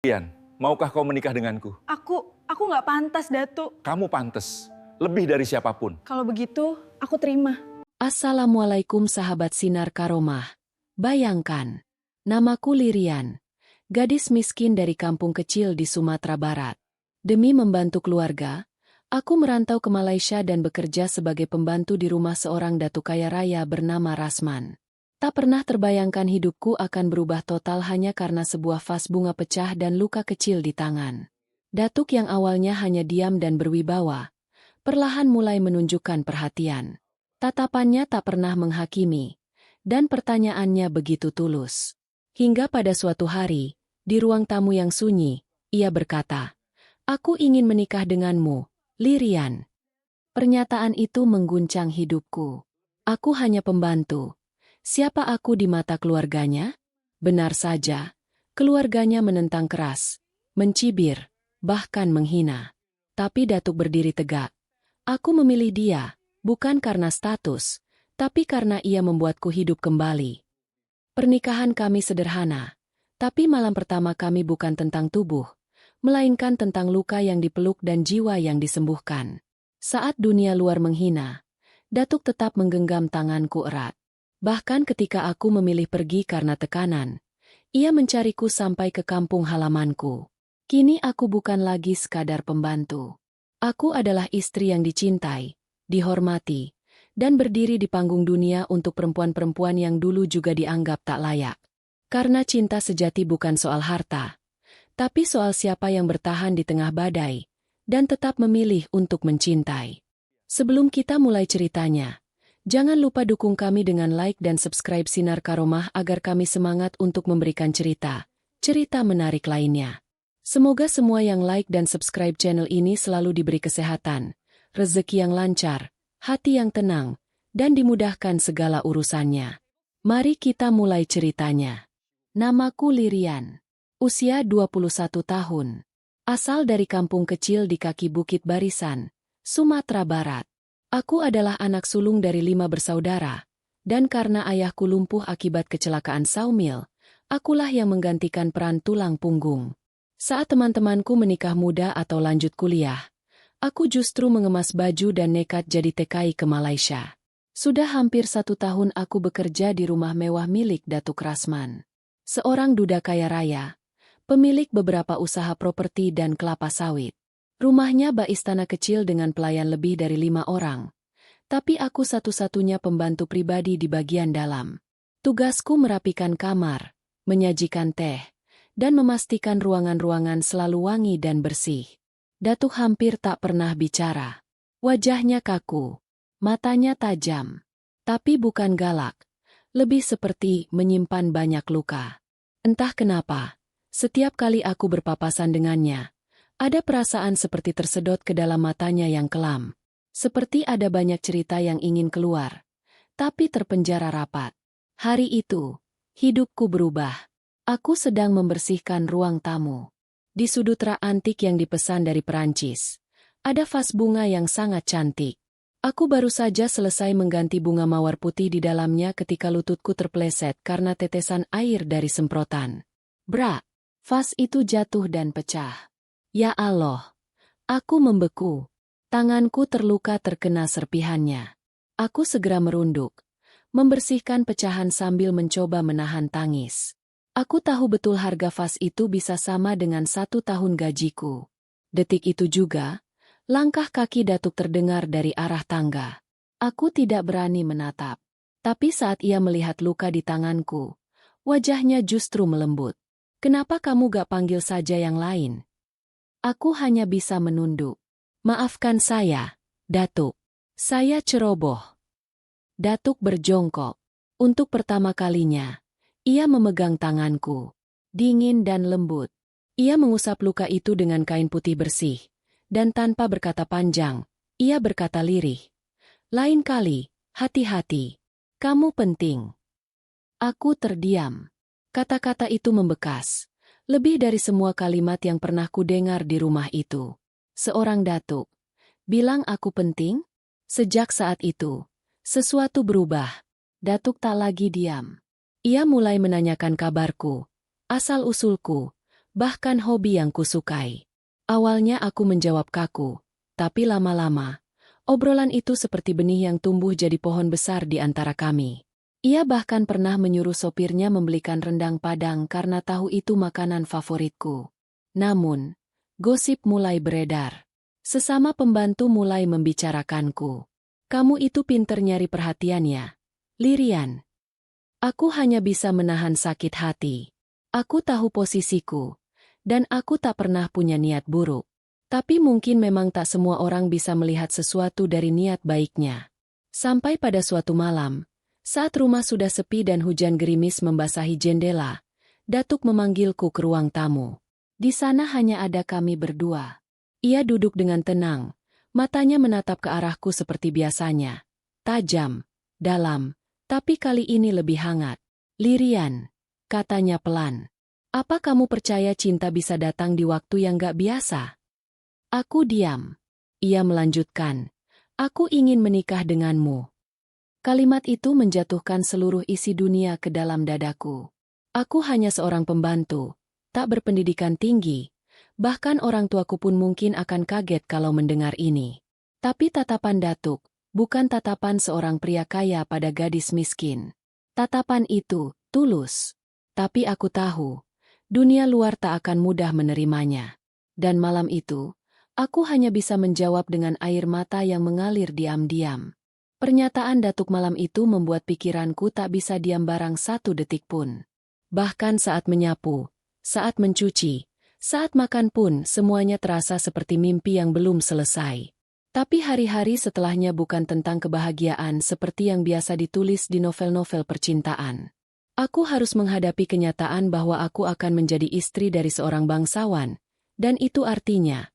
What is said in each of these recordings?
Rian, maukah kau menikah denganku? Aku nggak pantas, Datuk. Kamu pantas, lebih dari siapapun. Kalau begitu, aku terima. Assalamualaikum sahabat Sinar Karomah. Bayangkan, namaku Lirian, gadis miskin dari kampung kecil di Sumatera Barat. Demi membantu keluarga, aku merantau ke Malaysia dan bekerja sebagai pembantu di rumah seorang datuk kaya raya bernama Rasman. Tak pernah terbayangkan hidupku akan berubah total hanya karena sebuah vas bunga pecah dan luka kecil di tangan. Datuk yang awalnya hanya diam dan berwibawa, perlahan mulai menunjukkan perhatian. Tatapannya tak pernah menghakimi, dan pertanyaannya begitu tulus. Hingga pada suatu hari, di ruang tamu yang sunyi, ia berkata, "Aku ingin menikah denganmu, Lirian." Pernyataan itu mengguncang hidupku. Aku hanya pembantu. Siapa aku di mata keluarganya? Benar saja, keluarganya menentang keras, mencibir, bahkan menghina. Tapi Datuk berdiri tegak. Aku memilih dia, bukan karena status, tapi karena ia membuatku hidup kembali. Pernikahan kami sederhana, tapi malam pertama kami bukan tentang tubuh, melainkan tentang luka yang dipeluk dan jiwa yang disembuhkan. Saat dunia luar menghina, Datuk tetap menggenggam tanganku erat. Bahkan ketika aku memilih pergi karena tekanan, ia mencariku sampai ke kampung halamanku. Kini aku bukan lagi sekadar pembantu. Aku adalah istri yang dicintai, dihormati, dan berdiri di panggung dunia untuk perempuan-perempuan yang dulu juga dianggap tak layak. Karena cinta sejati bukan soal harta, tapi soal siapa yang bertahan di tengah badai, dan tetap memilih untuk mencintai. Sebelum kita mulai ceritanya, jangan lupa dukung kami dengan like dan subscribe Sinar Karomah agar kami semangat untuk memberikan cerita menarik lainnya. Semoga semua yang like dan subscribe channel ini selalu diberi kesehatan, rezeki yang lancar, hati yang tenang, dan dimudahkan segala urusannya. Mari kita mulai ceritanya. Namaku Lirian. Usia 21 tahun. Asal dari kampung kecil di kaki Bukit Barisan, Sumatera Barat. Aku adalah anak sulung dari 5 bersaudara, dan karena ayahku lumpuh akibat kecelakaan saumil, akulah yang menggantikan peran tulang punggung. Saat teman-temanku menikah muda atau lanjut kuliah, aku justru mengemas baju dan nekat jadi TKI ke Malaysia. Sudah hampir 1 tahun aku bekerja di rumah mewah milik Datuk Rasman. Seorang duda kaya raya, pemilik beberapa usaha properti dan kelapa sawit. Rumahnya bak istana kecil dengan pelayan lebih dari 5 orang. Tapi aku satu-satunya pembantu pribadi di bagian dalam. Tugasku merapikan kamar, menyajikan teh, dan memastikan ruangan-ruangan selalu wangi dan bersih. Datuk hampir tak pernah bicara. Wajahnya kaku, matanya tajam. Tapi bukan galak, lebih seperti menyimpan banyak luka. Entah kenapa, setiap kali aku berpapasan dengannya, ada perasaan seperti tersedot ke dalam matanya yang kelam. Seperti ada banyak cerita yang ingin keluar, tapi terpenjara rapat. Hari itu, hidupku berubah. Aku sedang membersihkan ruang tamu. Di sudut rak antik yang dipesan dari Perancis, ada vas bunga yang sangat cantik. Aku baru saja selesai mengganti bunga mawar putih di dalamnya ketika lututku terpeleset karena tetesan air dari semprotan. Brak! Vas itu jatuh dan pecah. Ya Allah! Aku membeku. Tanganku terluka terkena serpihannya. Aku segera merunduk, membersihkan pecahan sambil mencoba menahan tangis. Aku tahu betul harga vas itu bisa sama dengan 1 tahun gajiku. Detik itu juga, langkah kaki Datuk terdengar dari arah tangga. Aku tidak berani menatap. Tapi saat ia melihat luka di tanganku, wajahnya justru melembut. "Kenapa kamu gak panggil saja yang lain?" Aku hanya bisa menunduk. "Maafkan saya, Datuk. Saya ceroboh." Datuk berjongkok. Untuk pertama kalinya, ia memegang tanganku. Dingin dan lembut. Ia mengusap luka itu dengan kain putih bersih. Dan tanpa berkata panjang, ia berkata lirih, "Lain kali, hati-hati. Kamu penting." Aku terdiam. Kata-kata itu membekas. Lebih dari semua kalimat yang pernah kudengar di rumah itu. Seorang datuk bilang aku penting? Sejak saat itu, sesuatu berubah. Datuk tak lagi diam. Ia mulai menanyakan kabarku, asal-usulku, bahkan hobi yang kusukai. Awalnya aku menjawab kaku, tapi lama-lama, obrolan itu seperti benih yang tumbuh jadi pohon besar di antara kami. Ia bahkan pernah menyuruh sopirnya membelikan rendang Padang karena tahu itu makanan favoritku. Namun, gosip mulai beredar. Sesama pembantu mulai membicarakanku. Kamu itu pinter nyari perhatian ya, Lirian. Aku hanya bisa menahan sakit hati. Aku tahu posisiku, dan aku tak pernah punya niat buruk. Tapi mungkin memang tak semua orang bisa melihat sesuatu dari niat baiknya. Sampai pada suatu malam, saat rumah sudah sepi dan hujan gerimis membasahi jendela, Datuk memanggilku ke ruang tamu. Di sana hanya ada kami berdua. Ia duduk dengan tenang, matanya menatap ke arahku seperti biasanya. Tajam, dalam, tapi kali ini lebih hangat. Lirian, katanya pelan. Apa kamu percaya cinta bisa datang di waktu yang gak biasa? Aku diam. Ia melanjutkan, aku ingin menikah denganmu. Kalimat itu menjatuhkan seluruh isi dunia ke dalam dadaku. Aku hanya seorang pembantu, tak berpendidikan tinggi, bahkan orang tuaku pun mungkin akan kaget kalau mendengar ini. Tapi tatapan Datuk, bukan tatapan seorang pria kaya pada gadis miskin. Tatapan itu tulus. Tapi aku tahu, dunia luar tak akan mudah menerimanya. Dan malam itu, aku hanya bisa menjawab dengan air mata yang mengalir diam-diam. Pernyataan Datuk malam itu membuat pikiranku tak bisa diam barang satu detik pun. Bahkan saat menyapu, saat mencuci, saat makan pun semuanya terasa seperti mimpi yang belum selesai. Tapi hari-hari setelahnya bukan tentang kebahagiaan seperti yang biasa ditulis di novel-novel percintaan. Aku harus menghadapi kenyataan bahwa aku akan menjadi istri dari seorang bangsawan, dan itu artinya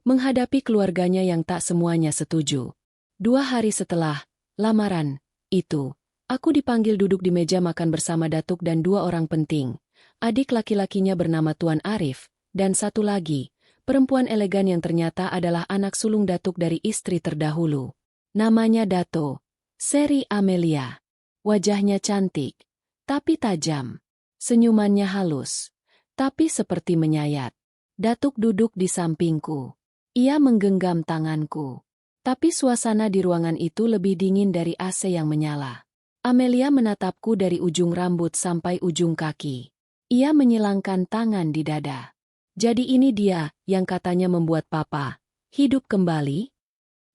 menghadapi keluarganya yang tak semuanya setuju. 2 hari setelah lamaran itu, aku dipanggil duduk di meja makan bersama Datuk dan 2 orang penting. Adik laki-lakinya bernama Tuan Arif, dan satu lagi, perempuan elegan yang ternyata adalah anak sulung Datuk dari istri terdahulu. Namanya Dato, Seri Amelia. Wajahnya cantik, tapi tajam. Senyumannya halus, tapi seperti menyayat. Datuk duduk di sampingku. Ia menggenggam tanganku. Tapi suasana di ruangan itu lebih dingin dari AC yang menyala. Amelia menatapku dari ujung rambut sampai ujung kaki. Ia menyilangkan tangan di dada. Jadi ini dia yang katanya membuat papa hidup kembali?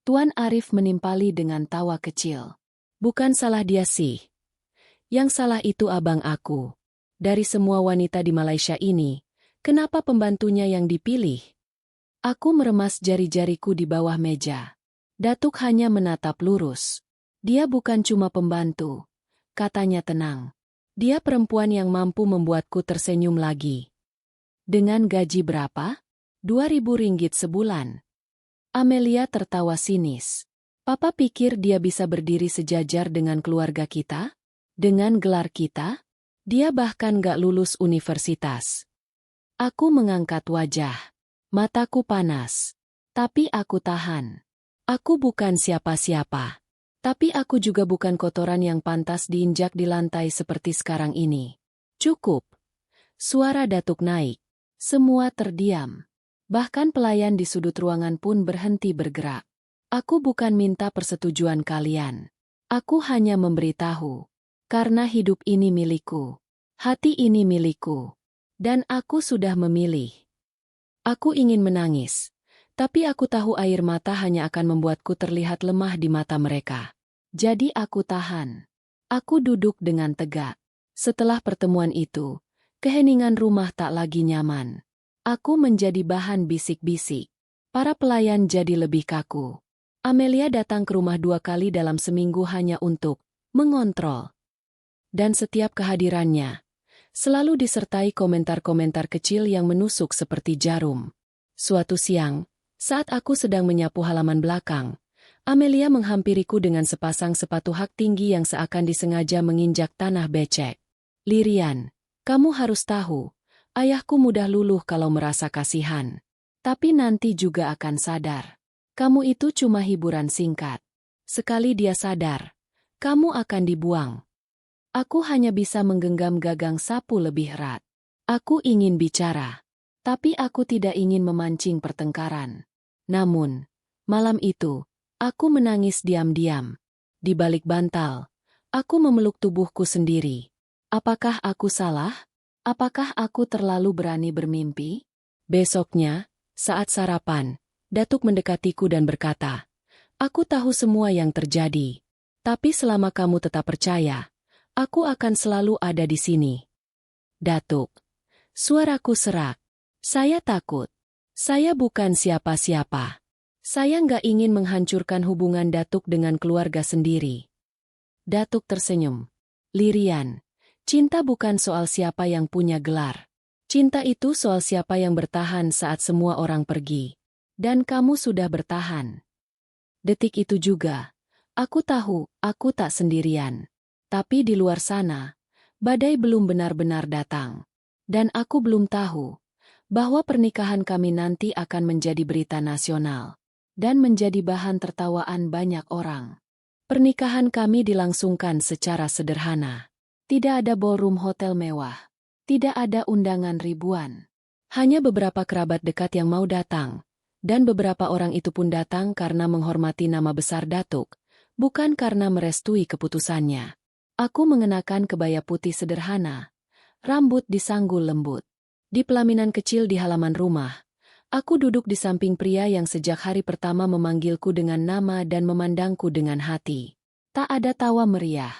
Tuan Arif menimpali dengan tawa kecil. Bukan salah dia sih. Yang salah itu abang aku. Dari semua wanita di Malaysia ini, kenapa pembantunya yang dipilih? Aku meremas jari-jariku di bawah meja. Datuk hanya menatap lurus. Dia bukan cuma pembantu, katanya tenang. Dia perempuan yang mampu membuatku tersenyum lagi. Dengan gaji berapa? 2.000 ringgit sebulan. Amelia tertawa sinis. Papa pikir dia bisa berdiri sejajar dengan keluarga kita? Dengan gelar kita? Dia bahkan gak lulus universitas. Aku mengangkat wajah. Mataku panas. Tapi aku tahan. Aku bukan siapa-siapa. Tapi aku juga bukan kotoran yang pantas diinjak di lantai seperti sekarang ini. Cukup. Suara Datuk naik. Semua terdiam. Bahkan pelayan di sudut ruangan pun berhenti bergerak. Aku bukan minta persetujuan kalian. Aku hanya memberitahu. Karena hidup ini milikku. Hati ini milikku. Dan aku sudah memilih. Aku ingin menangis. Tapi aku tahu air mata hanya akan membuatku terlihat lemah di mata mereka. Jadi aku tahan. Aku duduk dengan tegak. Setelah pertemuan itu, keheningan rumah tak lagi nyaman. Aku menjadi bahan bisik-bisik. Para pelayan jadi lebih kaku. Amelia datang ke rumah 2 kali dalam seminggu hanya untuk mengontrol. Dan setiap kehadirannya selalu disertai komentar-komentar kecil yang menusuk seperti jarum. Suatu siang, saat aku sedang menyapu halaman belakang, Amelia menghampiriku dengan sepasang sepatu hak tinggi yang seakan disengaja menginjak tanah becek. Lirian, kamu harus tahu, ayahku mudah luluh kalau merasa kasihan. Tapi nanti juga akan sadar. Kamu itu cuma hiburan singkat. Sekali dia sadar, kamu akan dibuang. Aku hanya bisa menggenggam gagang sapu lebih erat. Aku ingin bicara. Tapi aku tidak ingin memancing pertengkaran. Namun, malam itu, aku menangis diam-diam. Di balik bantal, aku memeluk tubuhku sendiri. Apakah aku salah? Apakah aku terlalu berani bermimpi? Besoknya, saat sarapan, Datuk mendekatiku dan berkata, "Aku tahu semua yang terjadi. Tapi selama kamu tetap percaya, aku akan selalu ada di sini." Datuk. Suaraku serak. Saya takut. Saya bukan siapa-siapa. Saya nggak ingin menghancurkan hubungan Datuk dengan keluarga sendiri. Datuk tersenyum. Lirian, cinta bukan soal siapa yang punya gelar. Cinta itu soal siapa yang bertahan saat semua orang pergi. Dan kamu sudah bertahan. Detik itu juga, aku tahu aku tak sendirian. Tapi di luar sana, badai belum benar-benar datang. Dan aku belum tahu bahwa pernikahan kami nanti akan menjadi berita nasional dan menjadi bahan tertawaan banyak orang. Pernikahan kami dilangsungkan secara sederhana. Tidak ada ballroom hotel mewah. Tidak ada undangan ribuan. Hanya beberapa kerabat dekat yang mau datang, dan beberapa orang itu pun datang karena menghormati nama besar Datuk, bukan karena merestui keputusannya. Aku mengenakan kebaya putih sederhana, rambut disanggul lembut. Di pelaminan kecil di halaman rumah, aku duduk di samping pria yang sejak hari pertama memanggilku dengan nama dan memandangku dengan hati. Tak ada tawa meriah,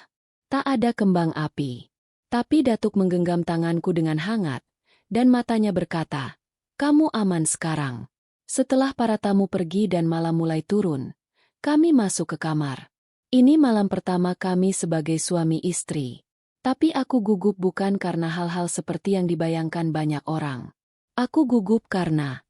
tak ada kembang api. Tapi Datuk menggenggam tanganku dengan hangat, dan matanya berkata, "Kamu aman sekarang." Setelah para tamu pergi dan malam mulai turun, kami masuk ke kamar. Ini malam pertama kami sebagai suami istri. Tapi aku gugup bukan karena hal-hal seperti yang dibayangkan banyak orang. Aku gugup karena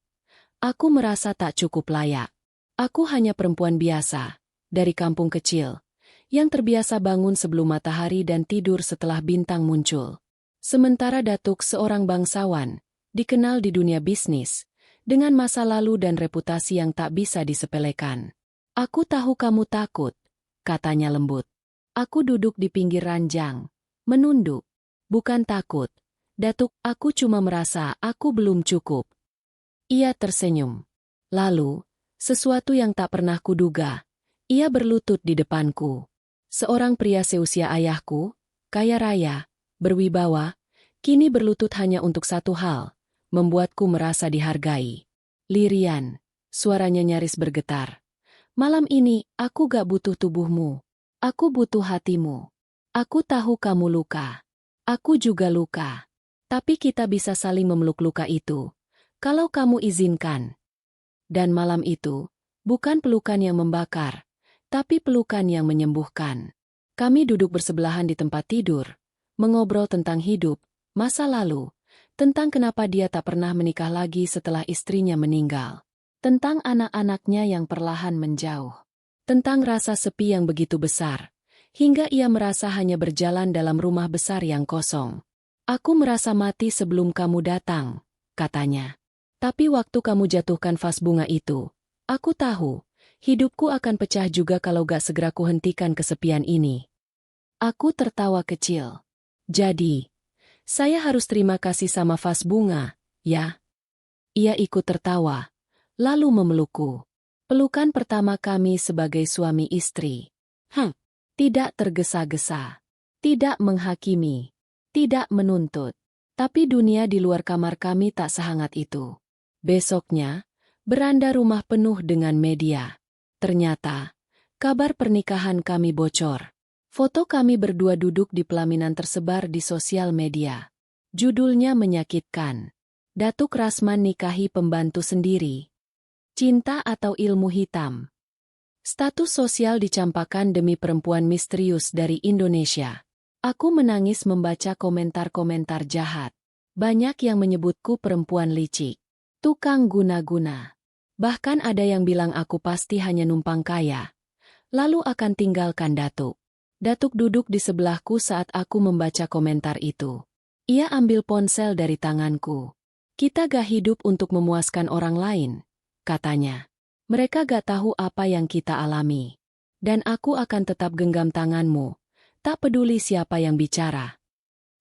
aku merasa tak cukup layak. Aku hanya perempuan biasa, dari kampung kecil, yang terbiasa bangun sebelum matahari dan tidur setelah bintang muncul. Sementara Datuk seorang bangsawan, dikenal di dunia bisnis, dengan masa lalu dan reputasi yang tak bisa disepelekan. "Aku tahu kamu takut," katanya lembut. Aku duduk di pinggir ranjang. Menunduk. Bukan takut. "Datuk, aku cuma merasa aku belum cukup." Ia tersenyum. Lalu, sesuatu yang tak pernah kuduga, ia berlutut di depanku. Seorang pria seusia ayahku, kaya raya, berwibawa, kini berlutut hanya untuk satu hal, membuatku merasa dihargai. "Lirian," suaranya nyaris bergetar. "Malam ini, aku gak butuh tubuhmu. Aku butuh hatimu. Aku tahu kamu luka. Aku juga luka. Tapi kita bisa saling memeluk luka itu, kalau kamu izinkan." Dan malam itu, bukan pelukan yang membakar, tapi pelukan yang menyembuhkan. Kami duduk bersebelahan di tempat tidur, mengobrol tentang hidup, masa lalu, tentang kenapa dia tak pernah menikah lagi setelah istrinya meninggal, tentang anak-anaknya yang perlahan menjauh, tentang rasa sepi yang begitu besar, hingga ia merasa hanya berjalan dalam rumah besar yang kosong. "Aku merasa mati sebelum kamu datang," katanya. "Tapi waktu kamu jatuhkan vas bunga itu, aku tahu, hidupku akan pecah juga kalau gak segera kuhentikan kesepian ini." Aku tertawa kecil. "Jadi, saya harus terima kasih sama vas bunga, ya?" Ia ikut tertawa, lalu memelukku. Pelukan pertama kami sebagai suami istri. Tidak tergesa-gesa, tidak menghakimi, tidak menuntut. Tapi dunia di luar kamar kami tak sehangat itu. Besoknya, beranda rumah penuh dengan media. Ternyata, kabar pernikahan kami bocor. Foto kami berdua duduk di pelaminan tersebar di sosial media. Judulnya menyakitkan. Datuk Rasman nikahi pembantu sendiri. Cinta atau ilmu hitam. Status sosial dicampakkan demi perempuan misterius dari Indonesia. Aku menangis membaca komentar-komentar jahat. Banyak yang menyebutku perempuan licik, tukang guna-guna. Bahkan ada yang bilang aku pasti hanya numpang kaya, lalu akan tinggalkan Datuk. Datuk duduk di sebelahku saat aku membaca komentar itu. Ia ambil ponsel dari tanganku. "Kita gak hidup untuk memuaskan orang lain," katanya. "Mereka gak tahu apa yang kita alami. Dan aku akan tetap genggam tanganmu, tak peduli siapa yang bicara."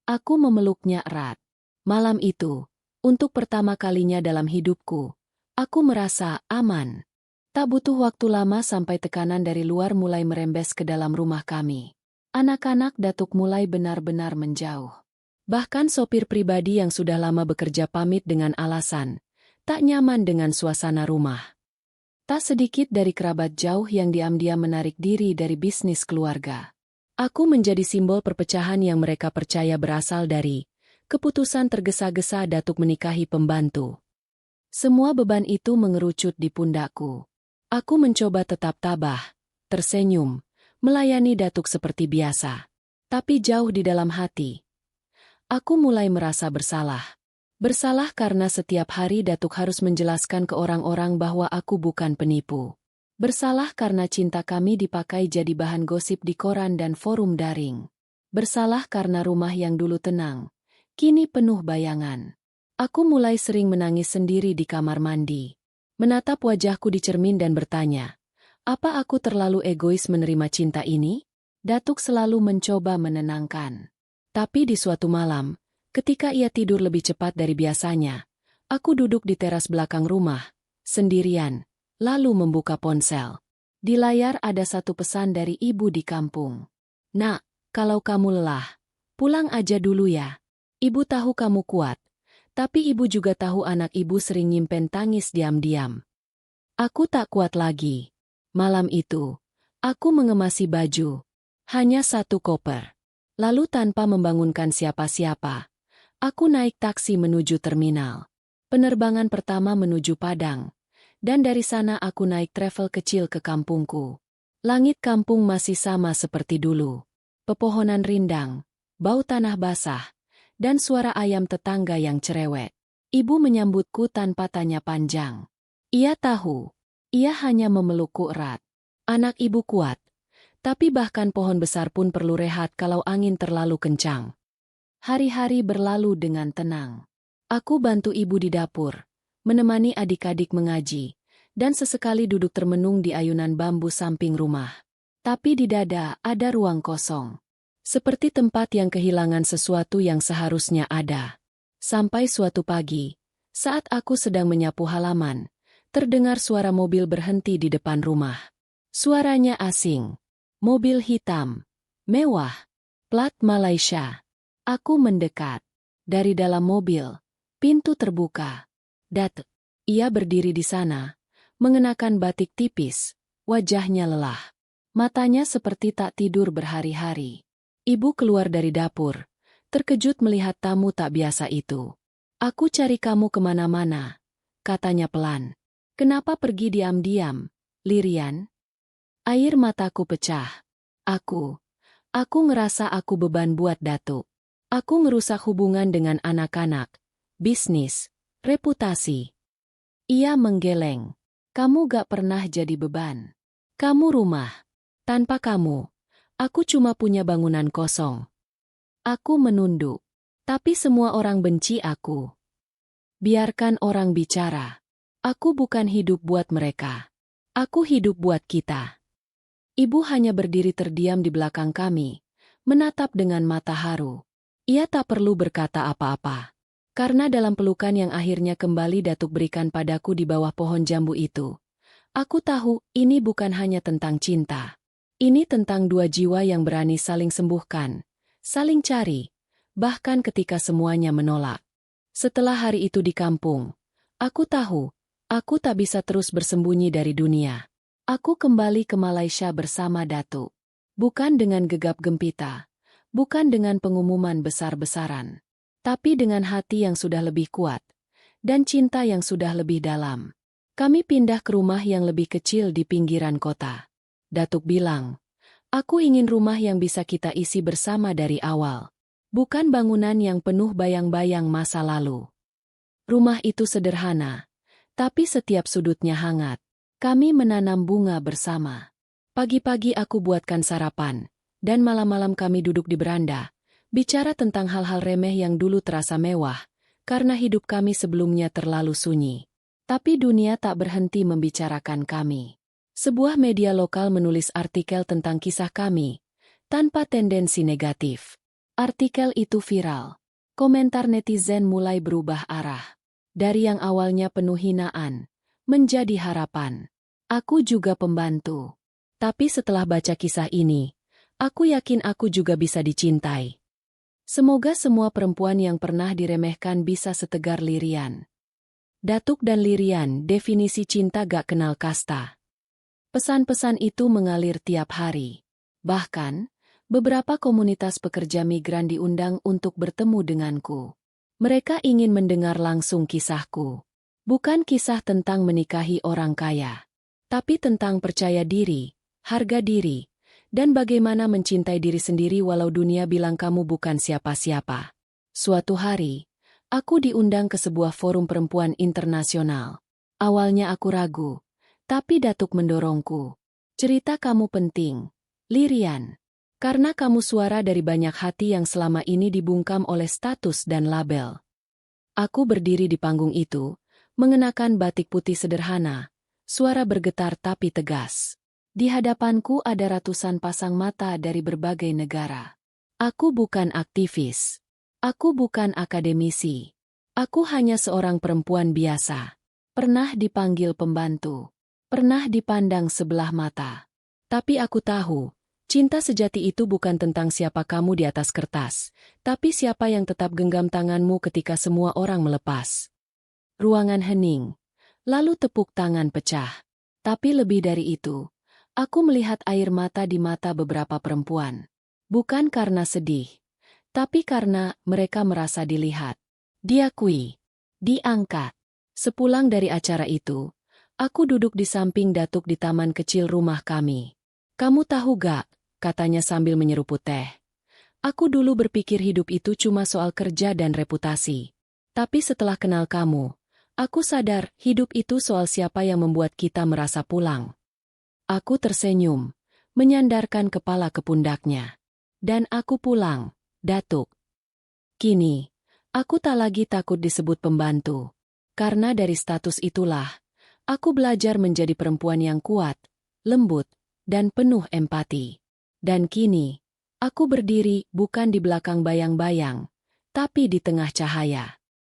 Aku memeluknya erat. Malam itu, Untuk pertama kalinya dalam hidupku, aku merasa aman. Tak butuh waktu lama sampai tekanan dari luar mulai merembes ke dalam rumah kami. Anak-anak Datuk mulai benar-benar menjauh. Bahkan sopir pribadi yang sudah lama bekerja pamit dengan alasan tak nyaman dengan suasana rumah. Tak sedikit dari kerabat jauh yang diam-diam menarik diri dari bisnis keluarga. Aku menjadi simbol perpecahan yang mereka percaya berasal dari keputusan tergesa-gesa Datuk menikahi pembantu. Semua beban itu mengerucut di pundakku. Aku mencoba tetap tabah, tersenyum, melayani Datuk seperti biasa. Tapi jauh di dalam hati, aku mulai merasa bersalah. Bersalah karena setiap hari Datuk harus menjelaskan ke orang-orang bahwa aku bukan penipu. Bersalah karena cinta kami dipakai jadi bahan gosip di koran dan forum daring. Bersalah karena rumah yang dulu tenang, kini penuh bayangan. Aku mulai sering menangis sendiri di kamar mandi. Menatap wajahku di cermin dan bertanya, apa aku terlalu egois menerima cinta ini? Datuk selalu mencoba menenangkan. Tapi di suatu malam, ketika ia tidur lebih cepat dari biasanya, aku duduk di teras belakang rumah, sendirian, lalu membuka ponsel. Di layar ada satu pesan dari ibu di kampung. Nak, kalau kamu lelah, pulang aja dulu ya. Ibu tahu kamu kuat, tapi ibu juga tahu anak ibu sering nyimpen tangis diam-diam. Aku tak kuat lagi. Malam itu, aku mengemasi baju. Hanya satu koper. Lalu tanpa membangunkan siapa-siapa, aku naik taksi menuju terminal. Penerbangan pertama menuju Padang. Dan dari sana aku naik travel kecil ke kampungku. Langit kampung masih sama seperti dulu. Pepohonan rindang, bau tanah basah, dan suara ayam tetangga yang cerewet. Ibu menyambutku tanpa tanya panjang. Ia tahu, ia hanya memelukku erat. Anak ibu kuat, tapi bahkan pohon besar pun perlu rehat kalau angin terlalu kencang. Hari-hari berlalu dengan tenang. Aku bantu ibu di dapur, menemani adik-adik mengaji, dan sesekali duduk termenung di ayunan bambu samping rumah. Tapi di dada ada ruang kosong. Seperti tempat yang kehilangan sesuatu yang seharusnya ada. Sampai suatu pagi, saat aku sedang menyapu halaman, terdengar suara mobil berhenti di depan rumah. Suaranya asing. Mobil hitam. Mewah. Plat Malaysia. Aku mendekat. Dari dalam mobil, pintu terbuka. Datuk. Ia berdiri di sana, mengenakan batik tipis, wajahnya lelah. Matanya seperti tak tidur berhari-hari. Ibu keluar dari dapur, terkejut melihat tamu tak biasa itu. Aku cari kamu kemana-mana, katanya pelan. Kenapa pergi diam-diam, Lirian? Air mataku pecah. Aku ngerasa aku beban buat Datuk. Aku ngerusak hubungan dengan anak-anak, bisnis, reputasi. Ia menggeleng. Kamu gak pernah jadi beban. Kamu rumah. Tanpa kamu, aku cuma punya bangunan kosong. Aku menunduk. Tapi semua orang benci aku. Biarkan orang bicara. Aku bukan hidup buat mereka. Aku hidup buat kita. Ibu hanya berdiri terdiam di belakang kami, menatap dengan mata haru. Ia tak perlu berkata apa-apa. Karena dalam pelukan yang akhirnya kembali Datuk berikan padaku di bawah pohon jambu itu, aku tahu ini bukan hanya tentang cinta. Ini tentang dua jiwa yang berani saling sembuhkan, saling cari, bahkan ketika semuanya menolak. Setelah hari itu di kampung, aku tahu, aku tak bisa terus bersembunyi dari dunia. Aku kembali ke Malaysia bersama Datuk. Bukan dengan gegap gempita, bukan dengan pengumuman besar-besaran, tapi dengan hati yang sudah lebih kuat, dan cinta yang sudah lebih dalam. Kami pindah ke rumah yang lebih kecil di pinggiran kota. Datuk bilang, aku ingin rumah yang bisa kita isi bersama dari awal. Bukan bangunan yang penuh bayang-bayang masa lalu. Rumah itu sederhana, tapi setiap sudutnya hangat. Kami menanam bunga bersama. Pagi-pagi aku buatkan sarapan, dan malam-malam kami duduk di beranda, bicara tentang hal-hal remeh yang dulu terasa mewah, karena hidup kami sebelumnya terlalu sunyi. Tapi dunia tak berhenti membicarakan kami. Sebuah media lokal menulis artikel tentang kisah kami, tanpa tendensi negatif. Artikel itu viral. Komentar netizen mulai berubah arah. Dari yang awalnya penuh hinaan, menjadi harapan. Aku juga pembantu. Tapi setelah baca kisah ini, aku yakin aku juga bisa dicintai. Semoga semua perempuan yang pernah diremehkan bisa setegar Lirian. Datuk dan Lirian, definisi cinta gak kenal kasta. Pesan-pesan itu mengalir tiap hari. Bahkan, beberapa komunitas pekerja migran diundang untuk bertemu denganku. Mereka ingin mendengar langsung kisahku. Bukan kisah tentang menikahi orang kaya, tapi tentang percaya diri, harga diri, dan bagaimana mencintai diri sendiri walau dunia bilang kamu bukan siapa-siapa. Suatu hari, aku diundang ke sebuah forum perempuan internasional. Awalnya aku ragu, tapi Datuk mendorongku. Cerita kamu penting, Lirian. Karena kamu suara dari banyak hati yang selama ini dibungkam oleh status dan label. Aku berdiri di panggung itu, mengenakan batik putih sederhana, suara bergetar tapi tegas. Di hadapanku ada ratusan pasang mata dari berbagai negara. Aku bukan aktivis. Aku bukan akademisi. Aku hanya seorang perempuan biasa. Pernah dipanggil pembantu. Pernah dipandang sebelah mata. Tapi aku tahu, cinta sejati itu bukan tentang siapa kamu di atas kertas, tapi siapa yang tetap genggam tanganmu ketika semua orang melepas. Ruangan hening, lalu tepuk tangan pecah. Tapi lebih dari itu, aku melihat air mata di mata beberapa perempuan. Bukan karena sedih, tapi karena mereka merasa dilihat, diakui, diangkat. Sepulang dari acara itu, aku duduk di samping Datuk di taman kecil rumah kami. Kamu tahu gak? Katanya sambil menyeruput teh. Aku dulu berpikir hidup itu cuma soal kerja dan reputasi. Tapi setelah kenal kamu, aku sadar hidup itu soal siapa yang membuat kita merasa pulang. Aku tersenyum, menyandarkan kepala ke pundaknya. Dan aku pulang, Datuk. Kini, aku tak lagi takut disebut pembantu. Karena dari status itulah, aku belajar menjadi perempuan yang kuat, lembut, dan penuh empati. Dan kini, aku berdiri bukan di belakang bayang-bayang, tapi di tengah cahaya.